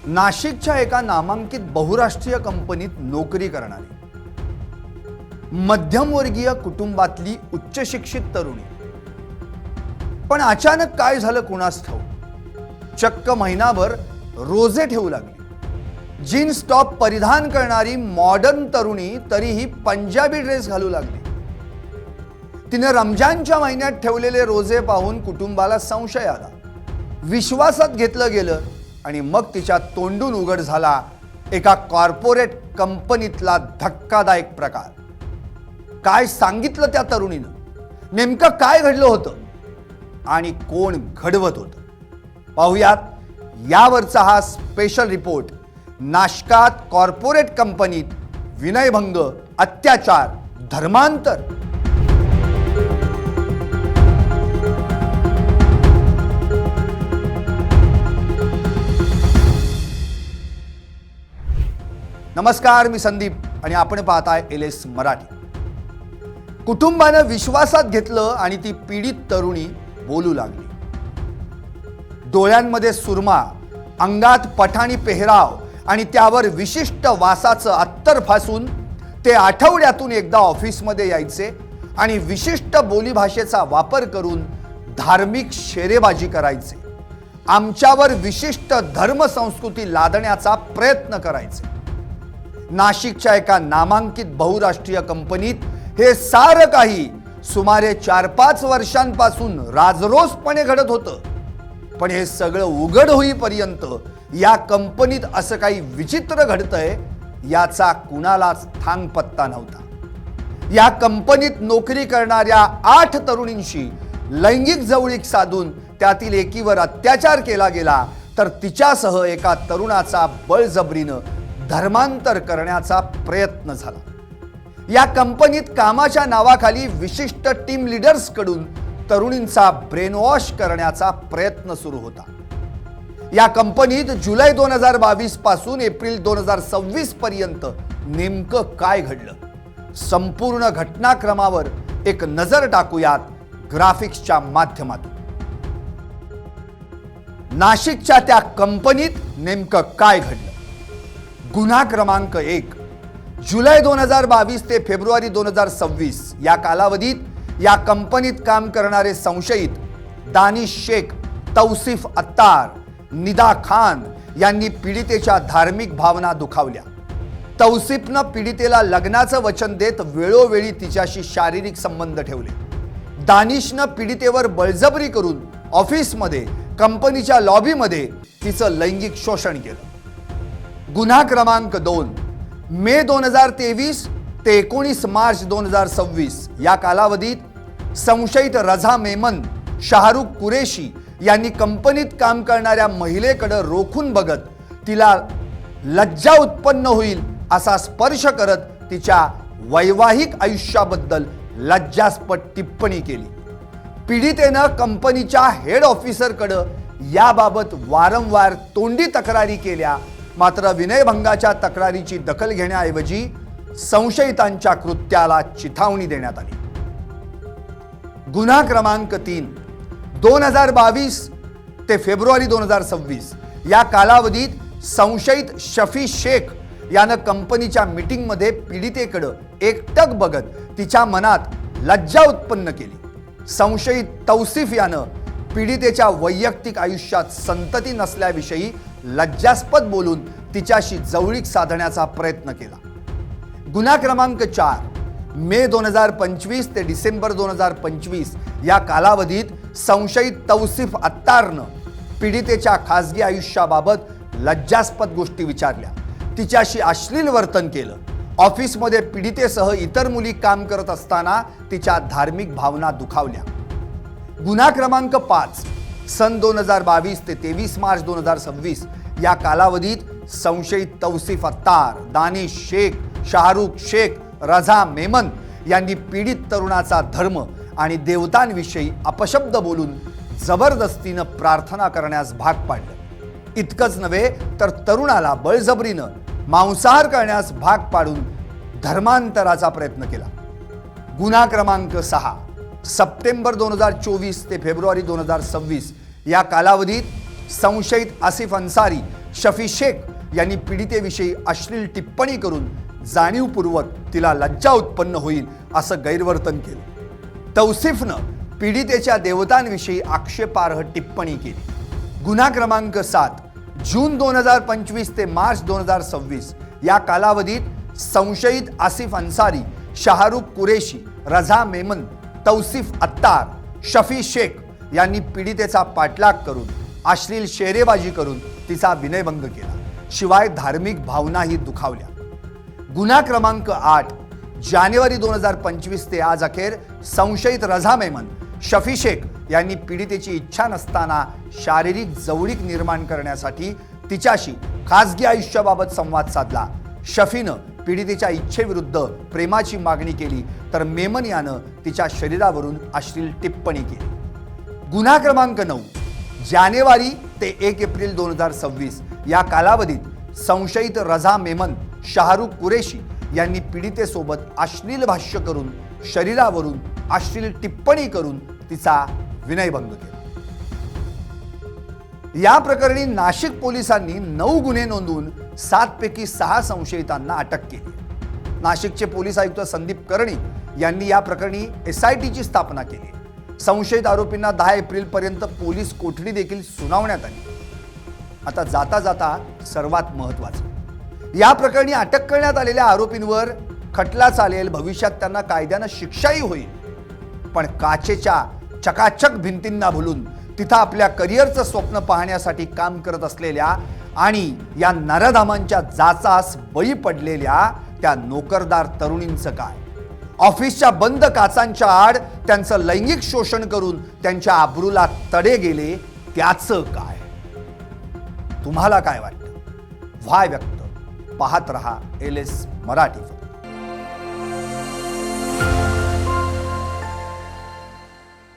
नाशिकच्या एका नामांकित बहुराष्ट्रीय कंपनीत नोकरी करणारी मध्यमवर्गीय कुटुंबातली उच्च शिक्षित तरुणी, पण अचानक काय झालं कुणास ठाऊक, चक्क महिनाभर रोजे ठेवू लागली। जीन्स टॉप परिधान करणारी मॉडर्न तरुणी तरीही पंजाबी ड्रेस घालू लागली। तिने रमजानच्या महिन्यात ठेवलेले रोजे पाहून कुटुंबाला संशय आला, विश्वासात घेतलं गेलं आणि मग तिच्या तोंडून उघड झाला एका कॉर्पोरेट कंपनीतला धक्कादायक प्रकार। काय सांगितलं त्या तरुणीनं, नेमकं काय घडलं होतं आणि कोण घडवत होतं, पाहूयात यावरचा हा स्पेशल रिपोर्ट। नाशकात कॉर्पोरेट कंपनीत विनयभंग, अत्याचार, धर्मांतर। नमस्कार, मी संदीप आणि आपण पाहताय LS मराठी। कुटुंबाने विश्वासात घेतलं आणि ती पीडित तरुणी बोलू लागली। डोळ्यांमध्ये सुरमा, अंगात पठाणी पेहराव आणि त्यावर विशिष्ट वासाचं अत्तर फासून ते आठवड्यातून एकदा ऑफिसमध्ये यायचे आणि विशिष्ट बोलीभाषेचा वापर करून धार्मिक शेरेबाजी करायचे। आमच्यावर विशिष्ट धर्मसंस्कृती लादण्याचा प्रयत्न करायचे। नाशिकच्या एका नामांकित बहुराष्ट्रीय कंपनीत हे सारं काही सुमारे 4-5 वर्षांपासून राजरोसपणे घडत होतं। पण हे सगळं उघड होईपर्यंत या कंपनीत असं काही विचित्र घडतंय याचा कुणालाच थांग पत्ता नव्हता। या कंपनीत नोकरी करणाऱ्या 8 तरुणींशी लैंगिक जवळीक साधून त्यातील एकीवर अत्याचार केला गेला, तर तिच्यासह एका तरुणाचा बळजबरीनं धर्मांतर करण्याचा प्रयत्न झाला। या कंपनीत कामाच्या नावाखाली विशिष्ट टीम लीडर्स कडून तरुणींचा ब्रेन वॉश करण्याचा प्रयत्न सुरू होता। या कंपनीत जुलै 2022 पासून एप्रिल 2026 पर्यंत नेमकं काय घडलं, संपूर्ण घटनाक्रमावर एक नजर टाकूयात ग्राफिक्सच्या माध्यमातून। नाशिकच्या त्या कंपनीत नेमकं काय घडलं। गुन्हा क्रमांक 1, जुलै 2022 ते फेब्रुवारी 2026 या कालावधीत या कंपनीत काम करणारे संशयित दानिश शेख, तौसिफ अत्तार, निदा खान यांनी पीडितेच्या धार्मिक भावना दुखावल्या। तौसिफनं पीडितेला लग्नाचं वचन देत वेळोवेळी तिच्याशी शारीरिक संबंध ठेवले। दानिशनं पीडितेवर बळजबरी करून ऑफिसमध्ये, कंपनीच्या लॉबीमध्ये तिचं लैंगिक शोषण केलं। गुन्हा क्रमांक 2, मे 2023 ते 19 मार्च 2026 या कालावधीत संशयित रझा मेमन, शाहरुख कुरेशी यांनी कंपनीत काम करणाऱ्या महिलेकडे रोखून बघत तिला लज्जा उत्पन्न होईल असा स्पर्श करत तिच्या वैवाहिक आयुष्याबद्दल लज्जास्पद टिप्पणी केली। पीडितेनं कंपनीच्या हेड ऑफिसरकडे याबाबत वारंवार तोंडी तक्रारी केल्या, मात्र विनयभंगाच्या तक्रारीची दखल घेण्याऐवजी संशयितांच्या कृत्याला चिथावणी देण्यात आली। गुन्हा क्रमांक 3, 2022 ते फेब्रुवारी 2026 या कालावधीत संशयित शफी शेख यानं कंपनीच्या मीटिंगमध्ये पीडितेकडे एकटक बघत तिच्या मनात लज्जा उत्पन्न केली। संशयित तौसिफ यानं पीडितेच्या वैयक्तिक आयुष्यात संतती नसल्याविषयी लज्जास्पद बोलून तिच्याशी जवळीक साधण्याचा प्रयत्न केला। गुन्हा क्रमांक 4, मे 2025 ते डिसेंबर 2025 या कालावधीत संशयित तौसिफ अत्तारनं पीडितेच्या खासगी आयुष्याबाबत लज्जास्पद गोष्टी विचारल्या, तिच्याशी अश्लील वर्तन केलं। ऑफिसमध्ये पीडितेसह इतर मुली काम करत असताना तिच्या धार्मिक भावना दुखावल्या। गुन्हा क्रमांक 5, सन 2022 ते 23 मार्च 2026 या कालावधीत संशयित तौसिफ अत्तार, दानिश शेख, शाहरुख शेख, रझा मेमन यांनी पीडित तरुणाचा धर्म आणि देवतांविषयी अपशब्द बोलून जबरदस्तीनं प्रार्थना करण्यास भाग पाडलं। इतकंच नव्हे तर तरुणाला बळजबरीनं मांसाहार करण्यास भाग पाडून धर्मांतराचा प्रयत्न केला। गुन्हा क्रमांक 6, सप्टेंबर 2024 ते फेब्रुवारी 2026 या कालावधीत संशयित आसिफ अन्सारी, शफी शेख यांनी पीडितेविषयी अश्लील टिप्पणी करून जाणीवपूर्वक तिला लज्जा उत्पन्न होईल असं गैरवर्तन केलं। तौसिफनं पीडितेच्या देवतांविषयी आक्षेपार्ह टिप्पणी केली। गुन्हा क्रमांक 7 जून 2025 ते मार्च 2026 या कालावधीत संशयित आसिफ अन्सारी, शाहरुख कुरेशी, रझा मेमन, तौसिफ अत्तार, शफी शेख यांनी पीडितेचा पाठलाग करून अश्लील शेरेबाजी करून तिचा विनयभंग केला, शिवाय धार्मिक भावनाही दुखावल्या। गुन्हा क्रमांक 8 जानेवारी 2025 ते आज अखेर संशयित रझा मेमन, शफी शेख यांनी पीडितेची इच्छा नसताना शारीरिक जवळीक निर्माण करण्यासाठी तिच्याशी खासगी आयुष्याबाबत संवाद साधला। शफीनं पीडितेच्या इच्छेविरुद्ध प्रेमाची मागणी केली, तर मेमन यानं तिच्या शरीरावरून अश्लील टिप्पणी केली। गुन्हा क्रमांक 9 जानेवारी ते 1 एप्रिल 2026 या कालावधीत संशयित रझा मेमन, शाहरुख कुरेशी यांनी पीडितेसोबत अश्लील भाष्य करून शरीरावरून अश्लील टिप्पणी करून तिचा विनयभंग केला। या प्रकरणी नाशिक पोलिसांनी 9 गुन्हे नोंदवून 7 पैकी 6 संशयितांना अटक केली। नाशिकचे पोलीस आयुक्त संदीप कर्णिक यांनी या प्रकरणी SITची स्थापना केली। संशयित आरोपींना 10 एप्रिल पर्यंत पोलीस कोठडी देखील सुनावण्यात आली। आता जाता जाता सर्वात महत्त्वाचं, या प्रकरणी अटक करण्यात आलेल्या आरोपींवर खटला चालेल, भविष्यात त्यांना कायद्यानं शिक्षाही होईल। पण काचेच्या चकाचक भिंतींना भुलून तिथं आपल्या करिअरचं स्वप्न पाहण्यासाठी काम करत असलेल्या आणि या नरधामांच्या जाचास बळी पडलेल्या त्या नोकरदार तरुणींचं काय? ऑफिसच्या बंद काचांच्या आड त्यांचं लैंगिक शोषण करून त्यांच्या आबरूला तडे गेले, त्याचं काय? तुम्हाला काय वाटतं? व्हाय व्यक्त पाहत रहा LS मराठी।